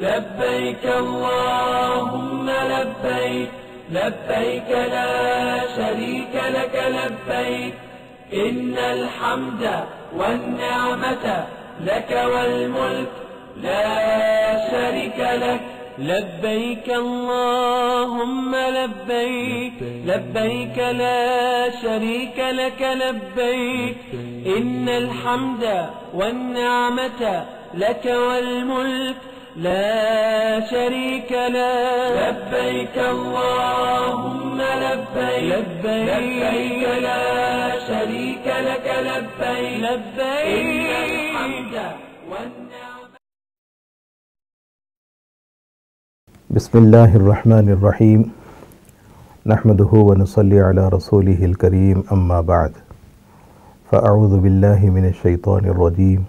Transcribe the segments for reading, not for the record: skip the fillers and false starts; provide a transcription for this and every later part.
لبيك اللهم لبيك لبيك لا شريك لك لبيك إن الحمد والنعمة لك والملك لا شريك لك لبيك اللهم لبيك لبيك لا شريك لك لبيك إن الحمد والنعمة لك والملك لا شريك لك لبيك اللهم لبيك لبيك لا شريك لك لبيك لبيك إن الحمد والنعمة. بسم الله الرحمن الرحيم نحمده ونصلي على رسوله الكريم أما بعد فأعوذ بالله من الشيطان الرجيم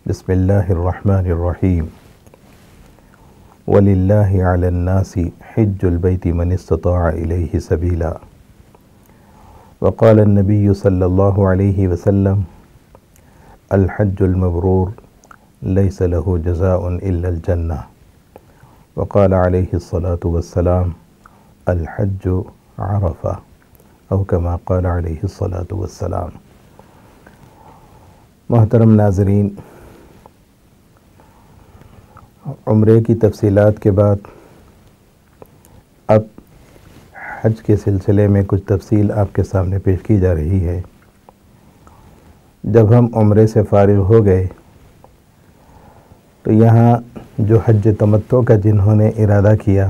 بسم الله الرحمن الرحيم وَلِلَّهِ عَلَى النَّاسِ حِجُّ الْبَيْتِ مَنِ اسْتَطَاعَ إِلَيْهِ سَبِيلًا وقال النبي صلى الله عليه وسلم الحج المبرور ليس له جزاء إلا الجنة وقال عليه الصلاة والسلام الحج عرفة أو كما قال عليه الصلاة والسلام. محترم ناظرین، عمرے کی تفصیلات کے بعد اب حج کے سلسلے میں کچھ تفصیل آپ کے سامنے پیش کی جا رہی ہے۔ جب ہم عمرے سے فارغ ہو گئے تو یہاں جو حج تمتع کا جنہوں نے ارادہ کیا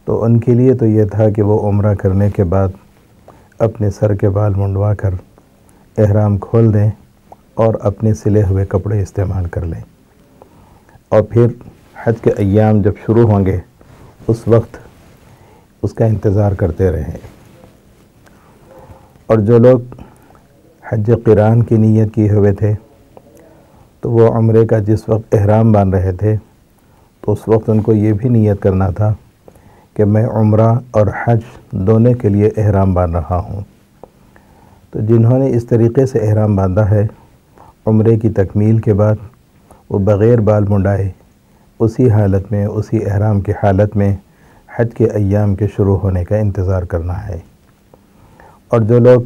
تو ان کے لیے تو یہ تھا کہ وہ عمرہ کرنے کے بعد اپنے سر کے بال منڈوا کر احرام کھول دیں اور اپنے سلے ہوئے کپڑے استعمال کر لیں، اور پھر حج کے ایام جب شروع ہوں گے اس وقت اس کا انتظار کرتے رہیں۔ اور جو لوگ حج قران کی نیت کیے ہوئے تھے تو وہ عمرے کا جس وقت احرام باندھ رہے تھے تو اس وقت ان کو یہ بھی نیت کرنا تھا کہ میں عمرہ اور حج دونوں کے لیے احرام باندھ رہا ہوں۔ تو جنہوں نے اس طریقے سے احرام باندھا ہے، عمرے کی تکمیل کے بعد وہ بغیر بال منڈائے اسی حالت میں، اسی احرام کی حالت میں حج کے ایام کے شروع ہونے کا انتظار کرنا ہے۔ اور جو لوگ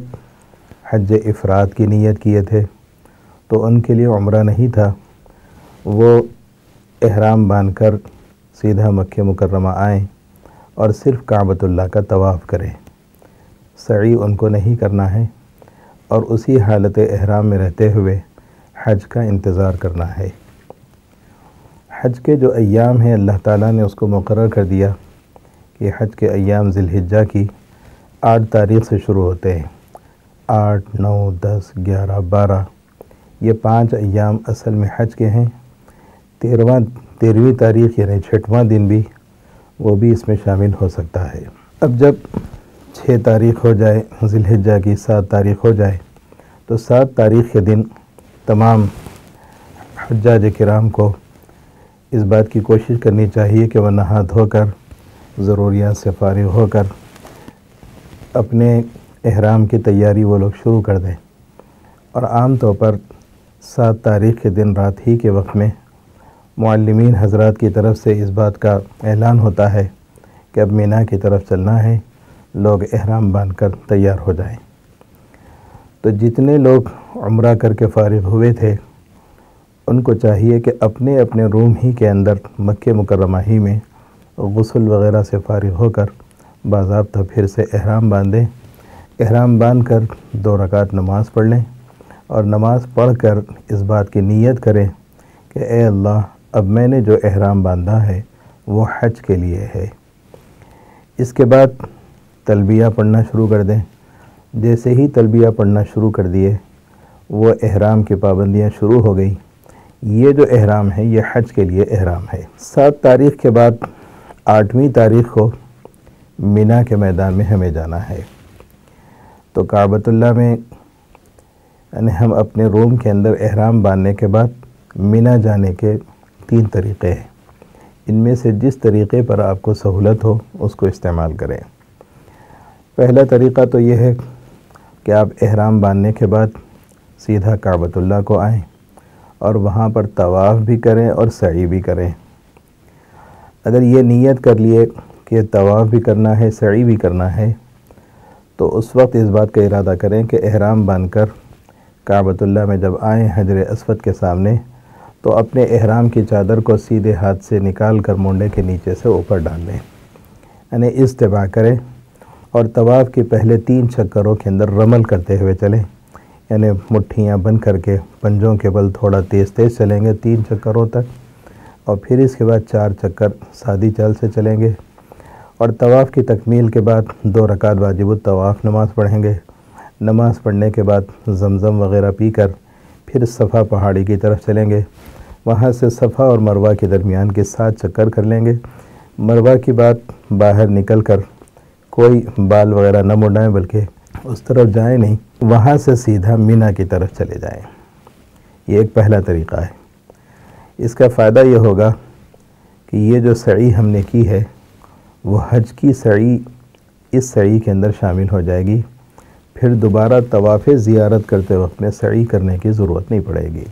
حج افراد کی نیت کیے تھے تو ان کے لیے عمرہ نہیں تھا، وہ احرام باندھ کر سیدھا مکہ مکرمہ آئیں اور صرف کعبۃ اللہ کا طواف کریں، سعی ان کو نہیں کرنا ہے، اور اسی حالت احرام میں رہتے ہوئے حج کا انتظار کرنا ہے۔ حج کے جو ایام ہیں اللہ تعالیٰ نے اس کو مقرر کر دیا کہ حج کے ایام ذی الحجہ کی 8 تاریخ سے شروع ہوتے ہیں۔ 8، 9، 10، 11، 12 یہ 5 ایام اصل میں حج کے ہیں۔ 13ویں تاریخ یعنی 6واں دن بھی وہ بھی اس میں شامل ہو سکتا ہے۔ اب جب 6 تاریخ ہو جائے، ذی الحجہ کی 7 تاریخ ہو جائے تو 7 تاریخ کے دن تمام حجاج کرام کو اس بات کی کوشش کرنی چاہیے کہ وہ نہا دھو کر ضروریات سے فارغ ہو کر اپنے احرام کی تیاری وہ لوگ شروع کر دیں۔ اور عام طور پر 7 تاریخ کے دن رات ہی کے وقت میں معلمین حضرات کی طرف سے اس بات کا اعلان ہوتا ہے کہ اب مینا کی طرف چلنا ہے، لوگ احرام باندھ کر تیار ہو جائیں۔ تو جتنے لوگ عمرہ کر کے فارغ ہوئے تھے ان کو چاہیے کہ اپنے اپنے روم ہی کے اندر مکہ مکرمہ ہی میں غسل وغیرہ سے فارغ ہو کر باضابطہ پھر سے احرام باندھیں۔ احرام باندھ کر 2 رکعت نماز پڑھ لیں اور نماز پڑھ کر اس بات کی نیت کریں کہ اے اللہ اب میں نے جو احرام باندھا ہے وہ حج کے لیے ہے۔ اس کے بعد تلبیہ پڑھنا شروع کر دیں۔ جیسے ہی تلبیہ پڑھنا شروع کر دیے وہ احرام کی پابندیاں شروع ہو گئی۔ یہ جو احرام ہے یہ حج کے لیے احرام ہے۔ 7 تاریخ کے بعد 8ویں تاریخ کو مینا کے میدان میں ہمیں جانا ہے۔ تو کعبۃ اللہ میں یعنی ہم اپنے روم کے اندر احرام باندھنے کے بعد مینا جانے کے 3 طریقے ہیں۔ ان میں سے جس طریقے پر آپ کو سہولت ہو اس کو استعمال کریں۔ پہلا طریقہ تو یہ ہے کہ آپ احرام باندھنے کے بعد سیدھا کعبۃ اللہ کو آئیں اور وہاں پر طواف بھی کریں اور سعی بھی کریں۔ اگر یہ نیت کر لیے کہ طواف بھی کرنا ہے، سعی بھی کرنا ہے، تو اس وقت اس بات کا ارادہ کریں کہ احرام باندھ کر کعبۃ اللہ میں جب آئیں حجر اسود کے سامنے تو اپنے احرام کی چادر کو سیدھے ہاتھ سے نکال کر مونڈے کے نیچے سے اوپر ڈال لیں، یعنی استباع کریں، اور طواف کے پہلے 3 چکروں کے اندر رمل کرتے ہوئے چلیں، یعنی مٹھیاں بند کر کے پنجوں کے بل تھوڑا تیز تیز چلیں گے 3 چکروں تک، اور پھر اس کے بعد 4 چکر سادی چال سے چلیں گے، اور طواف کی تکمیل کے بعد 2 رکعت واجب الطواف نماز پڑھیں گے۔ نماز پڑھنے کے بعد زمزم وغیرہ پی کر پھر صفا پہاڑی کی طرف چلیں گے، وہاں سے صفا اور مروہ کے درمیان کے 7 چکر کر لیں گے۔ مروہ کی بات باہر نکل کر کوئی بال وغیرہ نہ مڈائیں، بلکہ اس طرف جائیں نہیں، وہاں سے سیدھا مینا کی طرف چلے جائیں۔ یہ ایک پہلا طریقہ ہے۔ اس کا فائدہ یہ ہوگا کہ یہ جو سعی ہم نے کی ہے وہ حج کی سعی اس سعی کے اندر شامل ہو جائے گی، پھر دوبارہ طواف زیارت کرتے وقت میں سعی کرنے کی ضرورت نہیں پڑے گی۔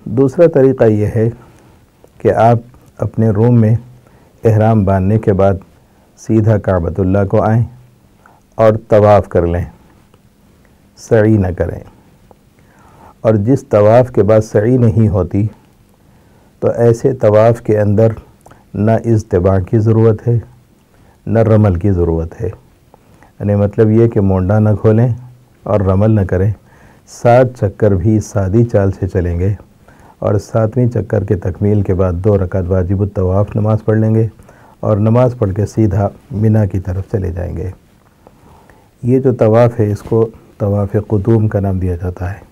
دوسرا طریقہ یہ ہے کہ آپ اپنے روم میں احرام باندھنے کے بعد سیدھا کعبۃ اللہ کو آئیں اور طواف کر لیں، سعی نہ کریں، اور جس طواف کے بعد سعی نہیں ہوتی تو ایسے طواف کے اندر نہ اضطباع کی ضرورت ہے نہ رمل کی ضرورت ہے، یعنی مطلب یہ کہ مونڈا نہ کھولیں اور رمل نہ کریں، 7 چکر بھی سادی چال سے چلیں گے، اور 7ویں چکر کے تکمیل کے بعد 2 رکعت واجب الطواف نماز پڑھ لیں گے، اور نماز پڑھ کے سیدھا مینا کی طرف چلے جائیں گے۔ یہ جو طواف ہے اس کو طواف قدوم کا نام دیا جاتا ہے۔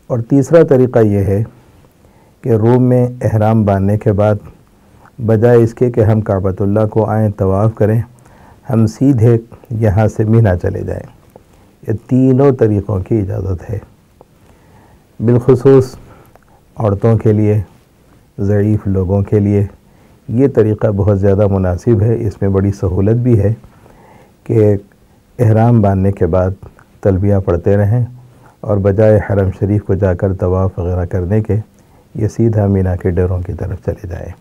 اور تیسرا طریقہ یہ ہے کہ روم میں احرام باندھنے کے بعد بجائے اس کے کہ ہم کعبۃ اللہ کو آئیں طواف کریں، ہم سیدھے یہاں سے مینا چلے جائیں۔ یہ تینوں طریقوں کی اجازت ہے۔ بالخصوص عورتوں کے لیے، ضعیف لوگوں کے لیے یہ طریقہ بہت زیادہ مناسب ہے۔ اس میں بڑی سہولت بھی ہے کہ احرام باندھنے کے بعد تلبیہ پڑھتے رہیں، اور بجائے حرم شریف کو جا کر طواف وغیرہ کرنے کے یہ سیدھا مینا کے ڈیروں کی طرف چلے جائیں۔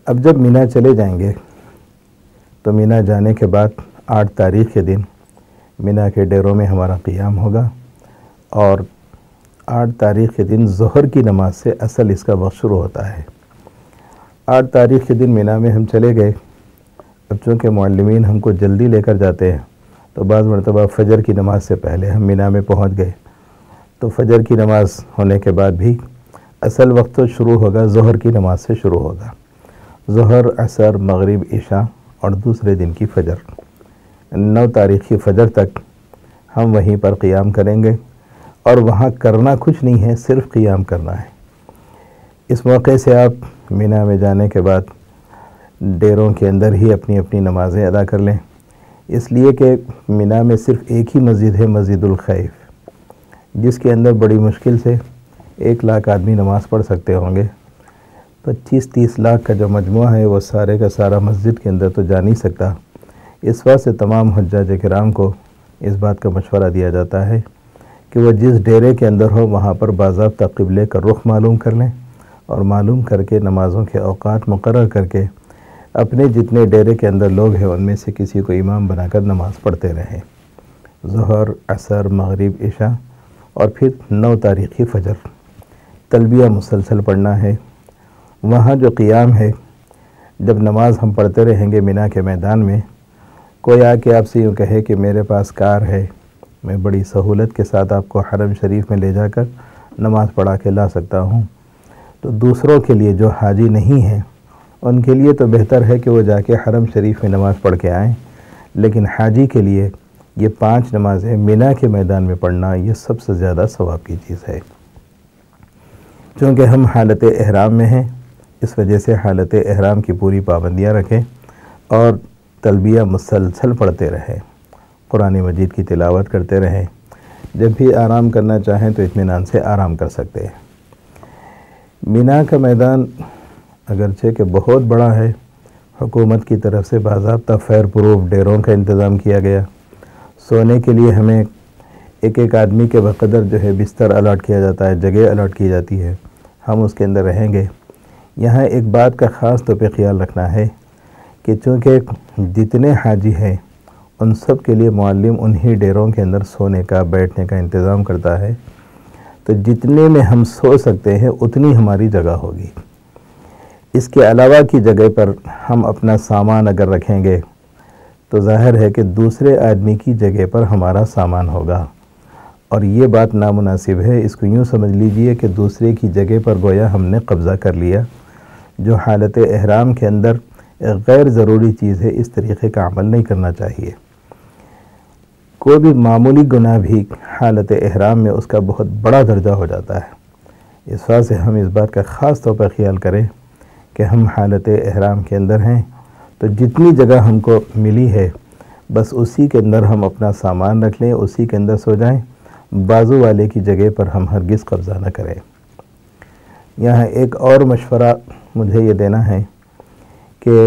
اب جب مینا چلے جائیں گے تو مینا جانے کے بعد 8 تاریخ کے دن مینا کے ڈیروں میں ہمارا قیام ہوگا، اور 8 تاریخ کے دن ظہر کی نماز سے اصل اس کا وقت شروع ہوتا ہے۔ 8 تاریخ کے دن مینا میں ہم چلے گئے۔ اب چونکہ معلمین ہم کو جلدی لے کر جاتے ہیں تو بعض مرتبہ فجر کی نماز سے پہلے ہم مینا میں پہنچ گئے، تو فجر کی نماز ہونے کے بعد بھی اصل وقت تو شروع ہوگا ظہر کی نماز سے شروع ہوگا۔ ظہر، عصر، مغرب، عشاء اور دوسرے دن کی فجر، 9 تاریخ کی فجر تک ہم وہیں پر قیام کریں گے، اور وہاں کرنا کچھ نہیں ہے، صرف قیام کرنا ہے۔ اس موقع سے آپ مینا میں جانے کے بعد ڈیروں کے اندر ہی اپنی اپنی نمازیں ادا کر لیں، اس لیے کہ مینا میں صرف ایک ہی مسجد ہے، مسجد الخیف، جس کے اندر بڑی مشکل سے 1 لاکھ آدمی نماز پڑھ سکتے ہوں گے۔ 25-30 لاکھ کا جو مجموعہ ہے وہ سارے کا سارا مسجد کے اندر تو جا نہیں سکتا۔ اس واسطے تمام حجاج کرام کو اس بات کا مشورہ دیا جاتا ہے کہ وہ جس ڈیرے کے اندر ہو وہاں پر باضابطہ قبلے کا رخ معلوم کر لیں، اور معلوم کر کے نمازوں کے اوقات مقرر کر کے اپنے جتنے ڈیرے کے اندر لوگ ہیں ان میں سے کسی کو امام بنا کر نماز پڑھتے رہیں، ظہر، عصر، مغرب، عشاء، اور پھر 9 تاریخ کی فجر۔ تلبیہ مسلسل پڑھنا ہے۔ وہاں جو قیام ہے، جب نماز ہم پڑھتے رہیں گے مینا کے میدان میں، کوئی آ کے آپ سے یوں کہے کہ میرے پاس کار ہے، میں بڑی سہولت کے ساتھ آپ کو حرم شریف میں لے جا کر نماز پڑھا کے لا سکتا ہوں، تو دوسروں کے لیے جو حاجی نہیں ہیں ان کے لیے تو بہتر ہے کہ وہ جا کے حرم شریف میں نماز پڑھ کے آئیں، لیکن حاجی کے لیے یہ 5 نمازیں مینا کے میدان میں پڑھنا یہ سب سے زیادہ ثواب کی چیز ہے۔ چونکہ ہم حالت احرام میں ہیں، اس وجہ سے حالت احرام کی پوری پابندیاں رکھیں اور تلبیہ مسلسل پڑھتے رہیں، قرآن مجید کی تلاوت کرتے رہیں۔ جب بھی آرام کرنا چاہیں تو اطمینان سے آرام کر سکتے ہیں۔ مینا کا میدان اگرچہ کہ بہت بڑا ہے، حکومت کی طرف سے باضابطہ فائر پروف ڈیروں کا انتظام کیا گیا، سونے کے لیے ہمیں ایک ایک آدمی کے بقدر جو ہے بستر الاٹ کیا جاتا ہے، جگہ الاٹ کی جاتی ہے، ہم اس کے اندر رہیں گے۔ یہاں ایک بات کا خاص طور پہ خیال رکھنا ہے کہ چونکہ جتنے حاجی ہیں ان سب کے لیے معلم انہی ڈیروں کے اندر سونے کا بیٹھنے کا انتظام کرتا ہے، تو جتنے میں ہم سو سکتے ہیں اتنی ہماری جگہ ہوگی۔ اس کے علاوہ کی جگہ پر ہم اپنا سامان اگر رکھیں گے تو ظاہر ہے کہ دوسرے آدمی کی جگہ پر ہمارا سامان ہوگا، اور یہ بات نامناسب ہے۔ اس کو یوں سمجھ لیجئے کہ دوسرے کی جگہ پر گویا ہم نے قبضہ کر لیا، جو حالت احرام کے اندر غیر ضروری چیز ہے۔ اس طریقے کا عمل نہیں کرنا چاہیے۔ کوئی بھی معمولی گناہ بھی حالت احرام میں اس کا بہت بڑا درجہ ہو جاتا ہے۔ اس وجہ سے ہم اس بات کا خاص طور پر خیال کریں کہ ہم حالت احرام کے اندر ہیں تو جتنی جگہ ہم کو ملی ہے بس اسی کے اندر ہم اپنا سامان رکھ لیں، اسی کے اندر سو جائیں، بازو والے کی جگہ پر ہم ہرگز قبضہ نہ کریں۔ یہاں ایک اور مشورہ مجھے یہ دینا ہے کہ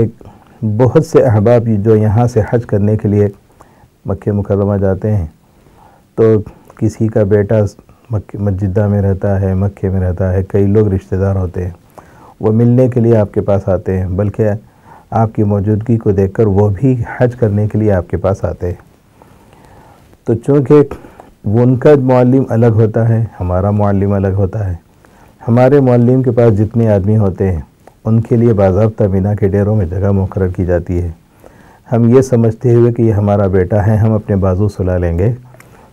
بہت سے احباب جو یہاں سے حج کرنے کے لیے مکہ مکرمہ جاتے ہیں، تو کسی کا بیٹا مسجدہ میں رہتا ہے، مکہ میں رہتا ہے، کئی لوگ رشتہ دار ہوتے ہیں، وہ ملنے کے لیے آپ کے پاس آتے ہیں، بلکہ آپ کی موجودگی کو دیکھ کر وہ بھی حج کرنے کے لیے آپ کے پاس آتے ہیں۔ تو چونکہ ان کا معلم الگ ہوتا ہے، ہمارا معلم الگ ہوتا ہے، ہمارے معلم کے پاس جتنے آدمی ہوتے ہیں ان کے لیے باضابطہ مینا کے ڈیروں میں جگہ مقرر کی جاتی ہے۔ ہم یہ سمجھتے ہوئے کہ یہ ہمارا بیٹا ہے، ہم اپنے بازو سلا لیں گے،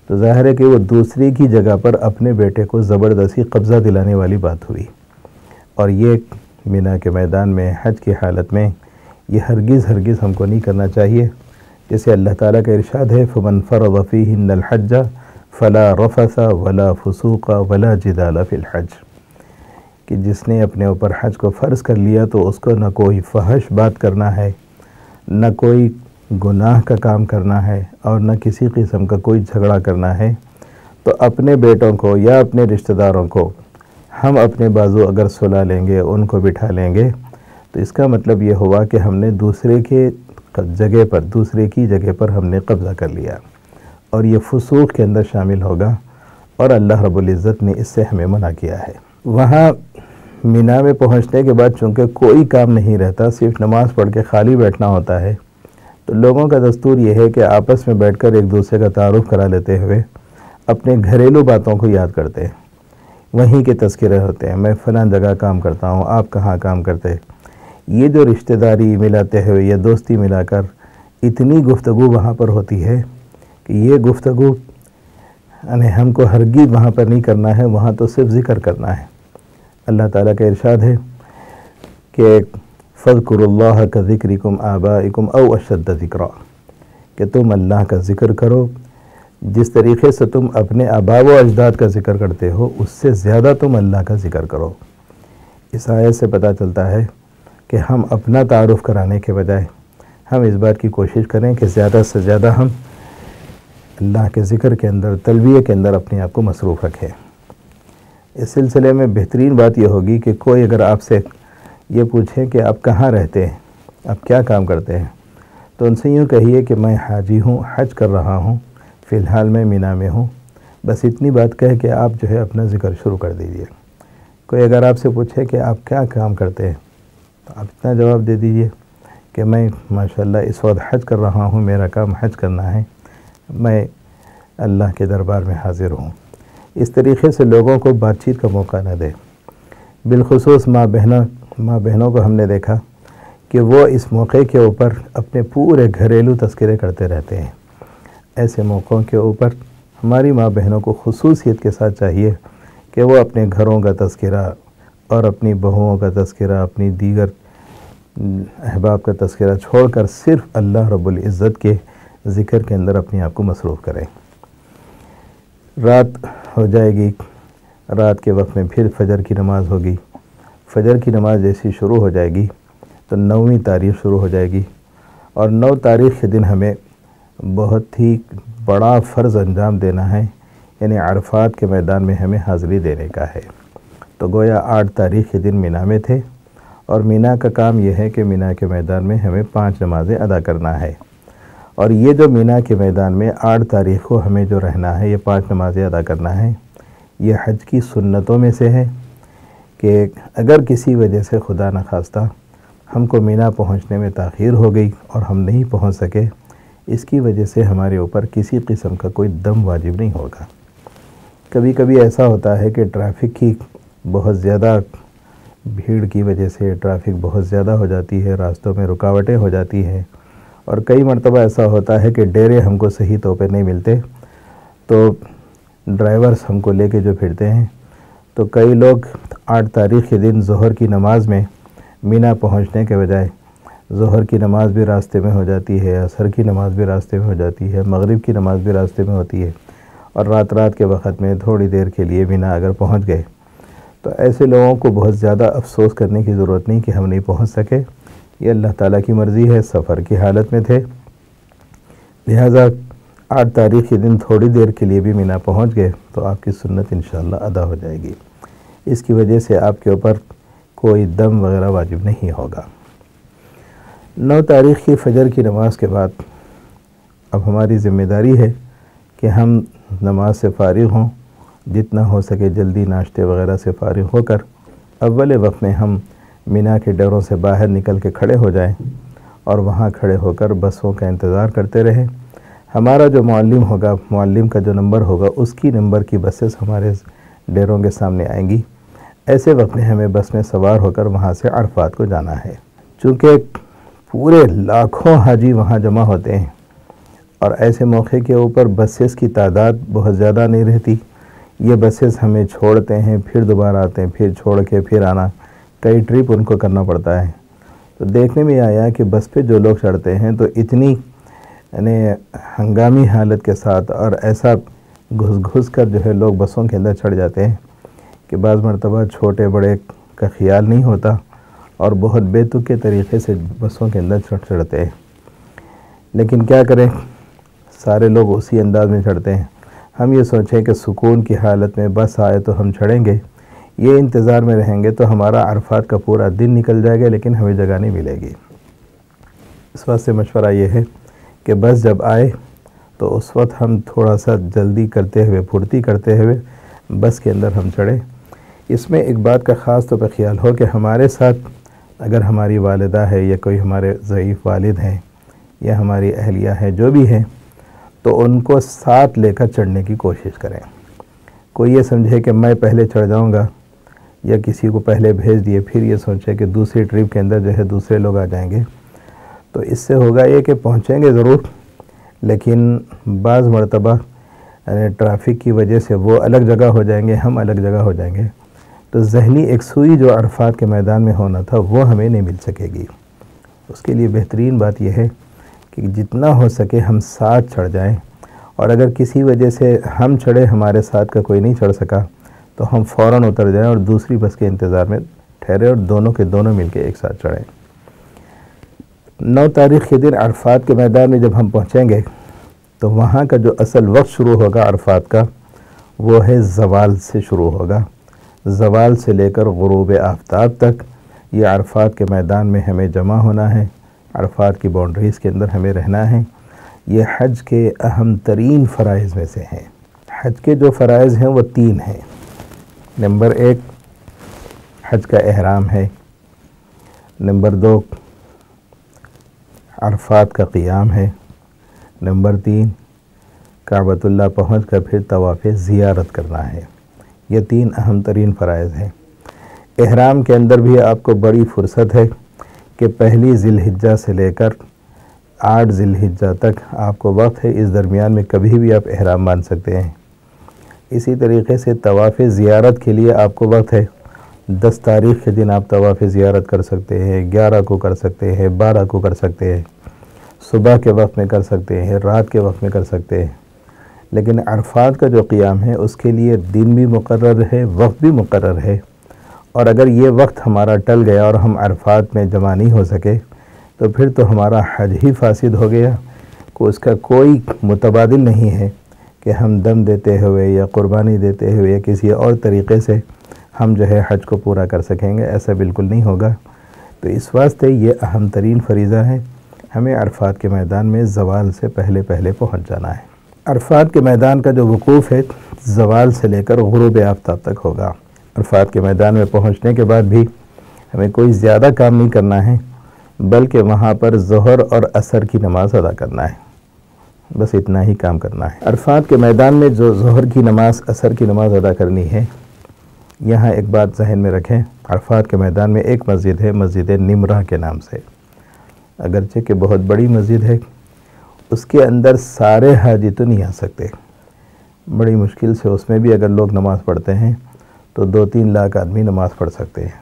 تو ظاہر ہے کہ وہ دوسری کی جگہ پر اپنے بیٹے کو زبردستی قبضہ دلانے والی بات ہوئی، اور یہ مینا کے میدان میں حج کی حالت میں یہ ہرگز ہم کو نہیں کرنا چاہیے۔ جیسے اللہ تعالیٰ کا ارشاد ہے فَمَنْ فَرَضَ فِيهِنَّ الْحَجَّ فَلَا رَفَثَ وَلَا فُسُوقَ وَلَا جِدَالَ فِي الْحَجِّ، کہ جس نے اپنے اوپر حج کو فرض کر لیا تو اس کو نہ کوئی فحش بات کرنا ہے، نہ کوئی گناہ کا کام کرنا ہے، اور نہ کسی قسم کا کوئی جھگڑا کرنا ہے۔ تو اپنے بیٹوں کو یا اپنے رشتہ داروں کو ہم اپنے بازو اگر سلا لیں گے، ان کو بٹھا لیں گے، تو اس کا مطلب یہ ہوا کہ ہم نے دوسرے کی جگہ پر ہم نے قبضہ کر لیا، اور یہ فسوق کے اندر شامل ہوگا، اور اللہ رب العزت نے اس سے ہمیں منع کیا ہے۔ وہاں مینا میں پہنچنے کے بعد چونکہ کوئی کام نہیں رہتا، صرف نماز پڑھ کے خالی بیٹھنا ہوتا ہے، تو لوگوں کا دستور یہ ہے کہ آپس میں بیٹھ کر ایک دوسرے کا تعارف کرا لیتے ہوئے اپنے گھریلو باتوں کو یاد کرتے ہیں، وہیں کے تذکرے ہوتے ہیں، میں فلاں جگہ کام کرتا ہوں، آپ کہاں کام کرتے ہیں۔ یہ جو رشتہ داری ملاتے ہوئے یا دوستی ملا کر اتنی گفتگو وہاں پر ہوتی ہے کہ یہ گفتگو ہم کو ہرگز وہاں پر نہیں کرنا ہے، وہاں تو صرف ذکر کرنا ہے۔ اللہ تعالیٰ کا ارشاد ہے کہ فَاذْكُرُوا اللَّهَ كَذِكْرِكُمْ آبَائِكُمْ أَوْ أَشَدَّ ذِكْرًا، کہ تم اللہ کا ذکر کرو جس طریقے سے تم اپنے آباء و اجداد کا ذکر کرتے ہو، اس سے زیادہ تم اللہ کا ذکر کرو۔ اس آیت سے پتہ چلتا ہے کہ ہم اپنا تعارف کرانے کے بجائے ہم اس بات کی کوشش کریں کہ زیادہ سے زیادہ ہم اللہ کے ذکر کے اندر، تلبیہ کے اندر اپنے آپ کو مصروف رکھیں۔ اس سلسلے میں بہترین بات یہ ہوگی کہ کوئی اگر آپ سے یہ پوچھے کہ آپ کہاں رہتے ہیں، آپ کیا کام کرتے ہیں، تو ان سے یوں کہیے کہ میں حاجی ہوں، حج کر رہا ہوں، فی الحال میں مینا میں ہوں، بس اتنی بات کہہ کہ آپ جو ہے اپنا ذکر شروع کر دیجئے۔ کوئی اگر آپ سے پوچھے کہ آپ کیا کام کرتے ہیں، تو آپ اتنا جواب دے دیجئے کہ میں ماشاءاللہ اس وقت حج کر رہا ہوں، میرا کام حج کرنا ہے، میں اللہ کے دربار میں حاضر ہوں۔ اس طریقے سے لوگوں کو بات چیت کا موقع نہ دے۔ بالخصوص ماں بہنوں کو ہم نے دیکھا کہ وہ اس موقع کے اوپر اپنے پورے گھریلو تذکرے کرتے رہتے ہیں۔ ایسے موقعوں کے اوپر ہماری ماں بہنوں کو خصوصیت کے ساتھ چاہیے کہ وہ اپنے گھروں کا تذکرہ اور اپنی بہوؤں کا تذکرہ، اپنی دیگر احباب کا تذکرہ چھوڑ کر صرف اللہ رب العزت کے ذکر کے اندر اپنے آپ کو مصروف کریں۔ رات ہو جائے گی، رات کے وقت میں پھر فجر کی نماز ہوگی۔ فجر کی نماز جیسی شروع ہو جائے گی تو 9ویں تاریخ شروع ہو جائے گی، اور 9 تاریخ کے دن ہمیں بہت ہی بڑا فرض انجام دینا ہے، یعنی عرفات کے میدان میں ہمیں حاضری دینے کا ہے۔ تو گویا 8 تاریخ کے دن مینا میں تھے، اور مینا کا کام یہ ہے کہ مینا کے میدان میں ہمیں 5 نمازیں ادا کرنا ہے، اور یہ جو مینا کے میدان میں 8 تاریخ کو ہمیں جو رہنا ہے، یہ 5 نمازیں ادا کرنا ہے، یہ حج کی سنتوں میں سے ہے۔ کہ اگر کسی وجہ سے خدا نخواستہ ہم کو مینا پہنچنے میں تاخیر ہو گئی اور ہم نہیں پہنچ سکے، اس کی وجہ سے ہمارے اوپر کسی قسم کا کوئی دم واجب نہیں ہوگا۔ کبھی کبھی ایسا ہوتا ہے کہ ٹریفک کی بہت زیادہ بھیڑ کی وجہ سے ٹریفک بہت زیادہ ہو جاتی ہے، راستوں میں رکاوٹیں ہو جاتی ہیں، اور کئی مرتبہ ایسا ہوتا ہے کہ ڈیرے ہم کو صحیح طور پہ نہیں ملتے، تو ڈرائیورز ہم کو لے کے جو پھرتے ہیں، تو کئی لوگ 8 تاریخ کے دن ظہر کی نماز میں مینا پہنچنے کے بجائے ظہر کی نماز بھی راستے میں ہو جاتی ہے، عصر کی نماز بھی راستے میں ہو جاتی ہے، مغرب کی نماز بھی راستے میں ہوتی ہے، اور رات کے وقت میں تھوڑی دیر کے لیے مینا اگر پہنچ گئے تو ایسے لوگوں کو بہت زیادہ افسوس کرنے کی ضرورت نہیں کہ ہم نہیں پہنچ سکے، یہ اللہ تعالیٰ کی مرضی ہے، سفر کی حالت میں تھے، لہٰذا 8 تاریخ کے دن تھوڑی دیر کے لیے بھی مینا پہنچ گئے تو آپ کی سنت انشاءاللہ ادا ہو جائے گی، اس کی وجہ سے آپ کے اوپر کوئی دم وغیرہ واجب نہیں ہوگا۔ 9 تاریخ کی فجر کی نماز کے بعد اب ہماری ذمہ داری ہے کہ ہم نماز سے فارغ ہوں، جتنا ہو سکے جلدی ناشتے وغیرہ سے فارغ ہو کر اول وقت میں ہم مینا کے ڈروں سے باہر نکل کے کھڑے ہو جائیں اور وہاں کھڑے ہو کر بسوں کا انتظار کرتے رہیں۔ ہمارا جو معلم ہوگا، معلم کا جو نمبر ہوگا، اس کی نمبر کی بسیں ہمارے ڈیروں کے سامنے آئیں گی، ایسے وقت میں ہمیں بس میں سوار ہو کر وہاں سے عرفات کو جانا ہے۔ چونکہ پورے لاکھوں حاجی وہاں جمع ہوتے ہیں اور ایسے موقع کے اوپر بسیز کی تعداد بہت زیادہ نہیں رہتی، یہ بسیز ہمیں چھوڑتے ہیں، پھر دوبارہ آتے ہیں، پھر چھوڑ کے پھر آنا، کئی ٹرپ ان کو کرنا پڑتا ہے۔ تو دیکھنے میں آیا کہ بس پہ جو لوگ چڑھتے ہیں تو اتنی ہنگامی حالت کے ساتھ اور ایسا گھس کر جو ہے لوگ بسوں کے اندر چڑھ جاتے ہیں کہ بعض مرتبہ چھوٹے بڑے کا خیال نہیں ہوتا اور بہت بے تک کے طریقے سے بسوں کے اندر چڑھتے ہیں۔ لیکن کیا کریں، سارے لوگ اسی انداز میں چڑھتے ہیں۔ ہم یہ سوچیں کہ سکون کی حالت میں بس آئے تو ہم چڑھیں گے، یہ انتظار میں رہیں گے تو ہمارا عرفات کا پورا دن نکل جائے گا لیکن ہمیں جگہ نہیں ملے گی۔ اس واسطے مشورہ یہ ہے کہ بس جب آئے تو اس وقت ہم تھوڑا سا جلدی کرتے ہوئے، پھرتی کرتے ہوئے بس کے اندر ہم چڑھیں۔ اس میں ایک بات کا خاص طور پہ خیال ہو کہ ہمارے ساتھ اگر ہماری والدہ ہے یا کوئی ہمارے ضعیف والد ہیں یا ہماری اہلیہ ہے، جو بھی ہیں، تو ان کو ساتھ لے کر چڑھنے کی کوشش کریں۔ کوئی یہ سمجھے کہ میں پہلے چڑھ جاؤں گا یا کسی کو پہلے بھیج دیے پھر یہ سوچے کہ دوسری ٹرپ کے اندر جو ہے دوسرے لوگ آ جائیں گے، تو اس سے ہوگا یہ کہ پہنچیں گے ضرور لیکن بعض مرتبہ ٹریفک کی وجہ سے وہ الگ جگہ ہو جائیں گے، ہم الگ جگہ ہو جائیں گے، تو ذہنی یکسوئی جو عرفات کے میدان میں ہونا تھا وہ ہمیں نہیں مل سکے گی۔ اس کے لیے بہترین بات یہ ہے کہ جتنا ہو سکے ہم ساتھ چڑھ جائیں، اور اگر کسی وجہ سے ہم چڑھے ہمارے ساتھ کا کوئی نہیں چڑھ سکا تو ہم فوراً اتر جائیں اور دوسری بس کے انتظار میں ٹھہرے اور دونوں کے دونوں مل کے ایک ساتھ چڑھیں۔ 9 تاریخ کے دن عرفات کے میدان میں جب ہم پہنچیں گے تو وہاں کا جو اصل وقت شروع ہوگا عرفات کا وہ ہے زوال سے شروع ہوگا۔ زوال سے لے کر غروب آفتاب تک یہ عرفات کے میدان میں ہمیں جمع ہونا ہے، عرفات کی باؤنڈریز کے اندر ہمیں رہنا ہے۔ یہ حج کے اہم ترین فرائض میں سے ہیں۔ حج کے جو فرائض ہیں وہ 3 ہیں۔ نمبر 1 حج کا احرام ہے، نمبر 2 عرفات کا قیام ہے، نمبر 3 کعبۃ اللہ پہنچ کر پھر طواف زیارت کرنا ہے۔ یہ 3 اہم ترین فرائض ہیں۔ احرام کے اندر بھی آپ کو بڑی فرصت ہے کہ پہلی ذی الحجہ سے لے کر 8 ذی الحجہ تک آپ کو وقت ہے، اس درمیان میں کبھی بھی آپ احرام باندھ سکتے ہیں۔ اسی طریقے سے طواف زیارت کے لیے آپ کو وقت ہے، 10 تاریخ کے دن آپ طواف زیارت کر سکتے ہیں، 11 کو کر سکتے ہیں، 12 کو کر سکتے ہیں، صبح کے وقت میں کر سکتے ہیں، رات کے وقت میں کر سکتے ہیں۔ لیکن عرفات کا جو قیام ہے اس کے لیے دن بھی مقرر ہے، وقت بھی مقرر ہے، اور اگر یہ وقت ہمارا ٹل گیا اور ہم عرفات میں جمع نہیں ہو سکے تو پھر تو ہمارا حج ہی فاسد ہو گیا، اس کا کوئی متبادل نہیں ہے کہ ہم دم دیتے ہوئے یا قربانی دیتے ہوئے یا کسی اور طریقے سے ہم جو ہے حج کو پورا کر سکیں گے، ایسا بالکل نہیں ہوگا۔ تو اس واسطے یہ اہم ترین فریضہ ہے، ہمیں عرفات کے میدان میں زوال سے پہلے پہنچ جانا ہے۔ عرفات کے میدان کا جو وقوف ہے زوال سے لے کر غروب آفتاب تک ہوگا۔ عرفات کے میدان میں پہنچنے کے بعد بھی ہمیں کوئی زیادہ کام نہیں کرنا ہے، بلکہ وہاں پر ظہر اور عصر کی نماز ادا کرنا ہے، بس اتنا ہی کام کرنا ہے۔ عرفات کے میدان میں جو ظہر کی نماز، عصر کی نماز ادا کرنی ہے، یہاں ایک بات ذہن میں رکھیں، عرفات کے میدان میں ایک مسجد ہے، مسجد نمرہ کے نام سے، اگرچہ کہ بہت بڑی مسجد ہے، اس کے اندر سارے حاجی تو نہیں آ سکتے، بڑی مشکل سے اس میں بھی اگر لوگ نماز پڑھتے ہیں تو 2-3 لاکھ آدمی نماز پڑھ سکتے ہیں،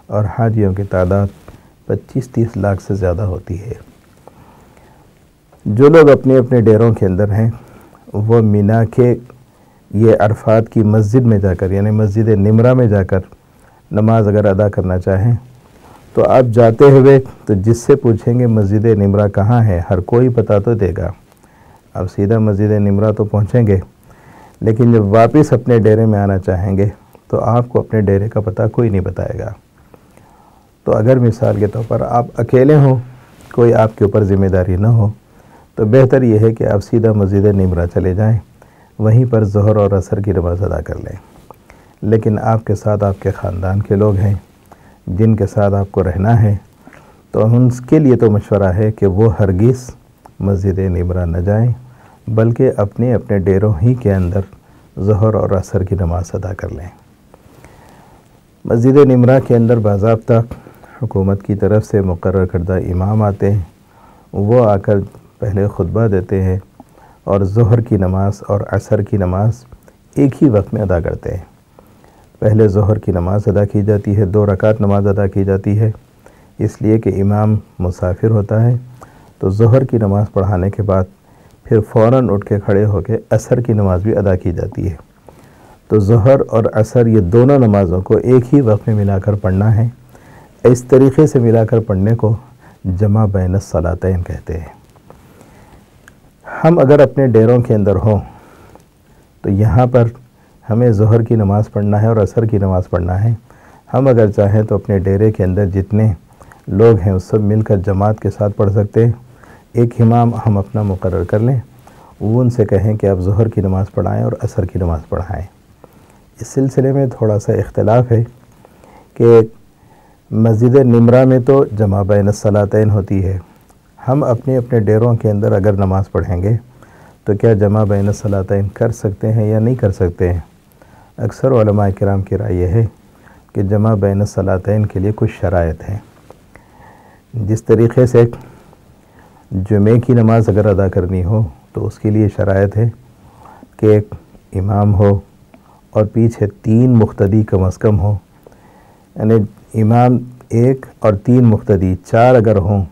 اور حاجیوں کی تعداد 25-30 لاکھ سے زیادہ ہوتی ہے۔ جو لوگ اپنے اپنے ڈیروں کے اندر ہیں وہ مینا کے یہ عرفات کی مسجد میں جا کر، یعنی مسجد نمرہ میں جا کر نماز اگر ادا کرنا چاہیں تو آپ جاتے ہوئے تو جس سے پوچھیں گے مسجد نمرہ کہاں ہے، ہر کوئی بتا تو دے گا، آپ سیدھا مسجد نمرہ تو پہنچیں گے، لیکن جب واپس اپنے ڈیرے میں آنا چاہیں گے تو آپ کو اپنے ڈیرے کا پتہ کوئی نہیں بتائے گا۔ تو اگر مثال کے طور پر آپ اکیلے ہوں، کوئی آپ کے اوپر ذمہ داری نہ ہو، تو بہتر یہ ہے کہ آپ سیدھا مسجد نمرہ چلے جائیں، وہیں پر ظہر اور عصر کی نماز ادا کر لیں۔ لیکن آپ کے ساتھ آپ کے خاندان کے لوگ ہیں جن کے ساتھ آپ کو رہنا ہے، تو ان کے لیے تو مشورہ ہے کہ وہ ہرگز مسجد نمرہ نہ جائیں، بلکہ اپنے اپنے ڈیروں ہی کے اندر ظہر اور عصر کی نماز ادا کر لیں۔ مسجد نمرہ کے اندر باضابطہ حکومت کی طرف سے مقرر کردہ امام آتے ہیں، وہ آ کر پہلے خطبہ دیتے ہیں اور ظہر کی نماز اور عصر کی نماز ایک ہی وقت میں ادا کرتے ہیں۔ پہلے ظہر کی نماز ادا کی جاتی ہے، 2 رکعت نماز ادا کی جاتی ہے، اس لیے کہ امام مسافر ہوتا ہے، تو ظہر کی نماز پڑھانے کے بعد پھر فوراً اٹھ کے کھڑے ہو کے عصر کی نماز بھی ادا کی جاتی ہے۔ تو ظہر اور عصر یہ دونوں نمازوں کو ایک ہی وقت میں ملا کر پڑھنا ہے۔ اس طریقے سے ملا کر پڑھنے کو جمع بین الصلاتین کہتے ہیں۔ ہم اگر اپنے ڈیروں کے اندر ہوں تو یہاں پر ہمیں ظہر کی نماز پڑھنا ہے اور عصر کی نماز پڑھنا ہے۔ ہم اگر چاہیں تو اپنے ڈیرے کے اندر جتنے لوگ ہیں اس سب مل کر جماعت کے ساتھ پڑھ سکتے ہیں۔ ایک امام ہم اپنا مقرر کر لیں، وہ ان سے کہیں کہ آپ ظہر کی نماز پڑھائیں اور عصر کی نماز پڑھائیں۔ اس سلسلے میں تھوڑا سا اختلاف ہے کہ مسجد نمرہ میں تو جمع بین الصلاتین ہوتی ہے، ہم اپنے اپنے ڈیروں کے اندر اگر نماز پڑھیں گے تو کیا جمع بین الصلاتین کر سکتے ہیں یا نہیں کر سکتے ہیں؟ اکثر علماء کرام کی رائے یہ ہے کہ جمع بین الصلاتین کے لیے کچھ شرائط ہیں۔ جس طریقے سے جمعے کی نماز اگر ادا کرنی ہو تو اس کے لیے شرائط ہے کہ ایک امام ہو اور پیچھے 3 مقتدی کم از کم ہو، یعنی امام 1 اور 3 مقتدی 4 اگر ہوں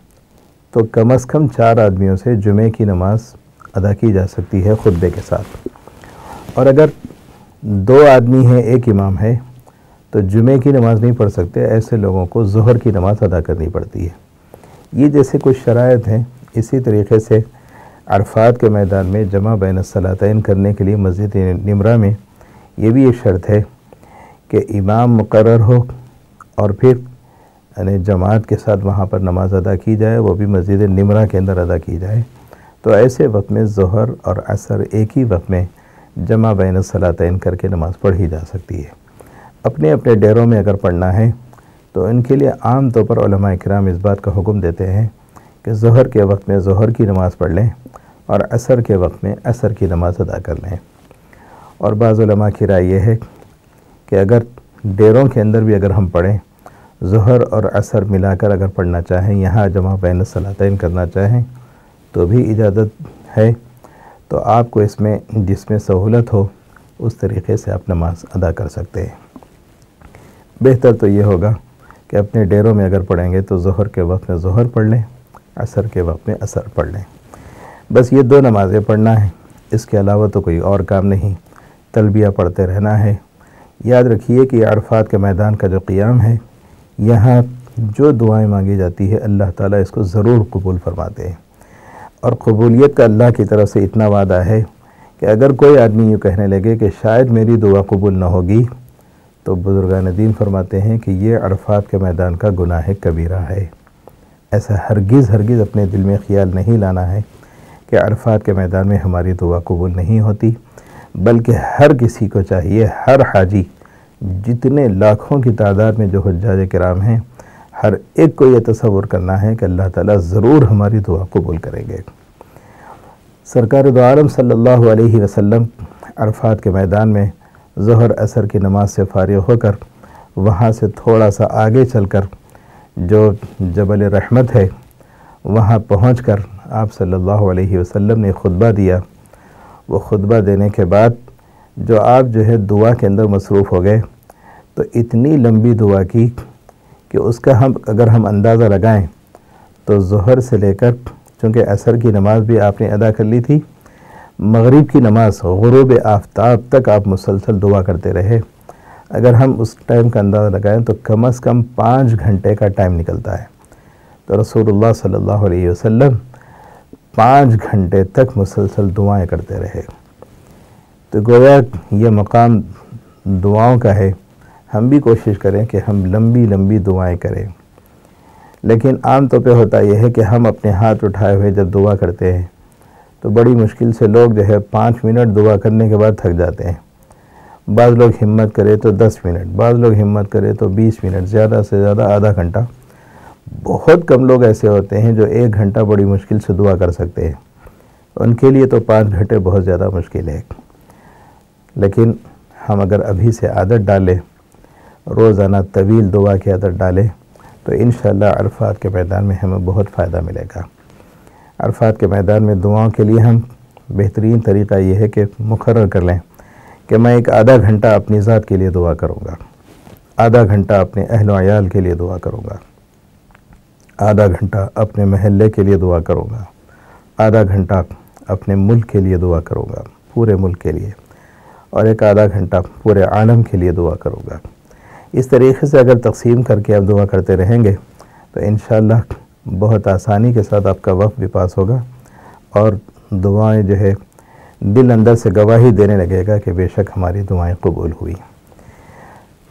تو کم از کم 4 آدمیوں سے جمعے کی نماز ادا کی جا سکتی ہے خطبے کے ساتھ۔ اور اگر 2 آدمی ہیں، 1 امام ہے، تو جمعے کی نماز نہیں پڑھ سکتے، ایسے لوگوں کو ظہر کی نماز ادا کرنی پڑتی ہے۔ یہ جیسے کچھ شرائط ہیں، اسی طریقے سے عرفات کے میدان میں جمع بین الصلاتین کرنے کے لیے مسجد نمرہ میں یہ بھی ایک شرط ہے کہ امام مقرر ہو اور پھر یعنی جماعت کے ساتھ وہاں پر نماز ادا کی جائے، وہ بھی مسجد نمرہ کے اندر ادا کی جائے۔ تو ایسے وقت میں ظہر اور عصر ایک ہی وقت میں جمع بین الصلاتین کر کے نماز پڑھی جا سکتی ہے۔ اپنے اپنے ڈیروں میں اگر پڑھنا ہے تو ان کے لیے عام طور پر علماء کرام اس بات کا حکم دیتے ہیں کہ ظہر کے وقت میں ظہر کی نماز پڑھ لیں اور عصر کے وقت میں عصر کی نماز ادا کر لیں۔ اور بعض علماء کی رائے یہ ہے کہ اگر ڈیروں کے اندر بھی اگر ہم پڑھیں، ظہر اور عصر ملا کر اگر پڑھنا چاہیں، یہاں جمع بین الصلاتین کرنا چاہیں تو بھی اجازت ہے، تو آپ کو اس میں جس میں سہولت ہو اس طریقے سے آپ نماز ادا کر سکتے ہیں۔ بہتر تو یہ ہوگا کہ اپنے ڈیروں میں اگر پڑھیں گے تو ظہر کے وقت میں ظہر پڑھ لیں، عصر کے وقت میں عصر پڑھ لیں، بس یہ 2 نمازیں پڑھنا ہے، اس کے علاوہ تو کوئی اور کام نہیں، تلبیہ پڑھتے رہنا ہے۔ یاد رکھیے کہ عرفات کے میدان کا جو قیام ہے، یہاں جو دعائیں مانگی جاتی ہے اللہ تعالیٰ اس کو ضرور قبول فرماتے ہیں، اور قبولیت کا اللہ کی طرف سے اتنا وعدہ ہے کہ اگر کوئی آدمی یوں کہنے لگے کہ شاید میری دعا قبول نہ ہوگی، تو بزرگان دین فرماتے ہیں کہ یہ عرفات کے میدان کا گناہ کبیرہ ہے۔ ایسا ہرگز اپنے دل میں خیال نہیں لانا ہے کہ عرفات کے میدان میں ہماری دعا قبول نہیں ہوتی، بلکہ ہر کسی کو چاہیے، ہر حاجی جتنے لاکھوں کی تعداد میں جو حجاج کرام ہیں، ہر ایک کو یہ تصور کرنا ہے کہ اللہ تعالیٰ ضرور ہماری دعا قبول کریں گے۔ سرکار دو عالم صلی اللہ علیہ وسلم عرفات کے میدان میں ظہر عصر کی نماز سے فارغ ہو کر وہاں سے تھوڑا سا آگے چل کر جو جبل رحمت ہے وہاں پہنچ کر آپ صلی اللہ علیہ وسلم نے خطبہ دیا۔ وہ خطبہ دینے کے بعد جو آپ دعا کے اندر مصروف ہو گئے، تو اتنی لمبی دعا کی کہ اس کا اگر ہم اندازہ لگائیں تو ظہر سے لے کر، چونکہ عصر کی نماز بھی آپ نے ادا کر لی تھی، مغرب کی نماز غروب آفتاب تک آپ مسلسل دعا کرتے رہے۔ اگر ہم اس ٹائم کا اندازہ لگائیں تو کم از کم 5 گھنٹے کا ٹائم نکلتا ہے۔ تو رسول اللہ صلی اللہ علیہ وسلم 5 گھنٹے تک مسلسل دعائیں کرتے رہے۔ تو گویا یہ مقام دعاؤں کا ہے۔ ہم بھی کوشش کریں کہ ہم لمبی لمبی دعائیں کریں، لیکن عام طور پہ ہوتا یہ ہے کہ ہم اپنے ہاتھ اٹھائے ہوئے جب دعا کرتے ہیں تو بڑی مشکل سے لوگ 5 منٹ دعا کرنے کے بعد تھک جاتے ہیں۔ بعض لوگ ہمت کرے تو 10 منٹ، بعض لوگ ہمت کرے تو 20 منٹ، زیادہ سے زیادہ آدھا گھنٹہ۔ بہت کم لوگ ایسے ہوتے ہیں جو 1 گھنٹہ بڑی مشکل سے دعا کر سکتے ہیں، ان کے لیے تو 5 گھنٹے بہت زیادہ مشکل ہے۔ لیکن ہم اگر ابھی سے عادت ڈالیں، روزانہ طویل دعا کی عادت ڈالیں، تو انشاءاللہ عرفات کے میدان میں ہمیں بہت فائدہ ملے گا۔ عرفات کے میدان میں دعاؤں کے لیے ہم بہترین طریقہ یہ ہے کہ مقرر کر لیں کہ میں ایک آدھا گھنٹہ اپنی ذات کے لیے دعا کروں گا، آدھا گھنٹہ اپنے اہل و عیال کے لیے دعا کروں گا، آدھا گھنٹہ اپنے محلے کے لیے دعا کروں گا، آدھا گھنٹہ اپنے ملک کے لیے دعا کروں گا، پورے ملک کے لیے، اور ایک آدھا گھنٹہ پورے عالم کے لیے دعا کروں گا۔ اس طریقے سے اگر تقسیم کر کے آپ دعا کرتے رہیں گے تو انشاءاللہ بہت آسانی کے ساتھ آپ کا وقت بھی پاس ہوگا، اور دعائیں دل اندر سے گواہی دینے لگے گا کہ بے شک ہماری دعائیں قبول ہوئی۔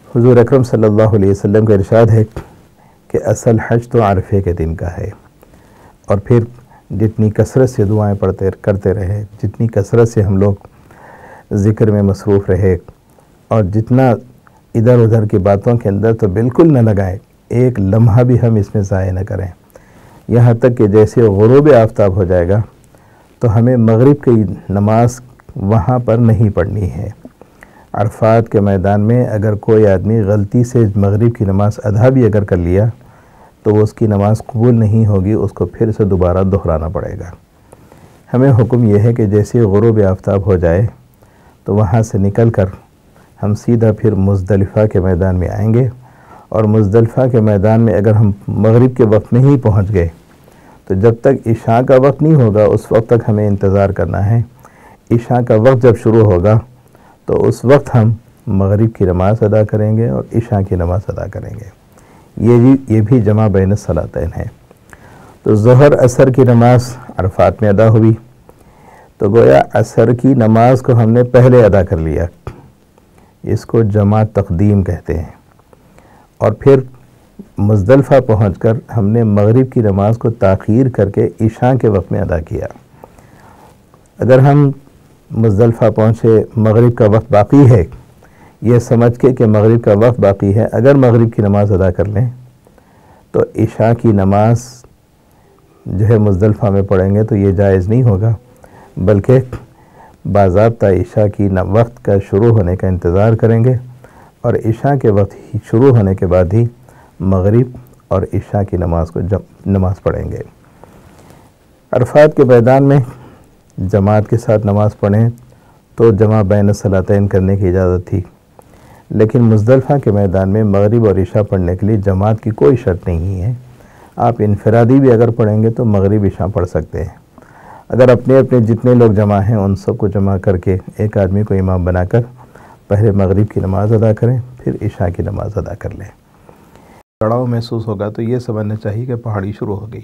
حضور اکرم صلی اللہ علیہ وسلم کا ارشاد ہے کہ اصل حج تو عرفے کے دن کا ہے، اور پھر جتنی کثرت سے دعائیں کرتے رہے، جتنی کثرت سے ہم لوگ ذکر میں مصروف رہے، اور جتنا ادھر ادھر کی باتوں کے اندر تو بالکل نہ لگائیں، ایک لمحہ بھی ہم اس میں ضائع نہ کریں، یہاں تک کہ جیسے غروب آفتاب ہو جائے گا تو ہمیں مغرب کی نماز وہاں پر نہیں پڑھنی ہے۔ عرفات کے میدان میں اگر کوئی آدمی غلطی سے مغرب کی نماز ادا بھی اگر کر لیا تو وہ اس کی نماز قبول نہیں ہوگی، اس کو پھر سے دوبارہ دہرانا پڑے گا۔ ہمیں حکم یہ ہے کہ جیسے غروب آفتاب ہو جائے تو وہاں سے نکل کر ہم سیدھا پھر مزدلفہ کے میدان میں آئیں گے، اور مزدلفہ کے میدان میں اگر ہم مغرب کے وقت میں ہی پہنچ گئے تو جب تک عشاء کا وقت نہیں ہوگا اس وقت تک ہمیں انتظار کرنا ہے۔ عشاء کا وقت جب شروع ہوگا تو اس وقت ہم مغرب کی نماز ادا کریں گے اور عشاء کی نماز ادا کریں گے۔ یہ بھی جمع بین الصلاتین ہے۔ تو ظہر عصر کی نماز عرفات میں ادا ہوئی، تو گویا عصر کی نماز کو ہم نے پہلے ادا کر لیا، اس کو جمع تقدیم کہتے ہیں، اور پھر مزدلفہ پہنچ کر ہم نے مغرب کی نماز کو تاخیر کر کے عشاء کے وقت میں ادا کیا۔ اگر ہم مزدلفہ پہنچے، مغرب کا وقت باقی ہے، یہ سمجھ کے کہ مغرب کا وقت باقی ہے، اگر مغرب کی نماز ادا کر لیں تو عشاء کی نماز مزدلفہ میں پڑھیں گے تو یہ جائز نہیں ہوگا، بلکہ باضابطہ عشاء کی وقت کا شروع ہونے کا انتظار کریں گے، اور عشاء کے وقت ہی شروع ہونے کے بعد ہی مغرب اور عشاء کی نماز پڑھیں گے۔ عرفات کے میدان میں جماعت کے ساتھ نماز پڑھیں تو جمع بین الصلاتین کرنے کی اجازت تھی، لیکن مزدلفہ کے میدان میں مغرب اور عشاء پڑھنے کے لیے جماعت کی کوئی شرط نہیں ہے۔ آپ انفرادی بھی اگر پڑھیں گے تو مغرب عشاء پڑھ سکتے ہیں۔ اگر اپنے جتنے لوگ جمع ہیں ان سب کو جمع کر کے ایک آدمی کو امام بنا کر پہلے مغرب کی نماز ادا کریں، پھر عشاء کی نماز ادا کر لیں۔ چڑھاؤ محسوس ہوگا تو یہ سمجھنا چاہیے کہ پہاڑی شروع ہو گئی۔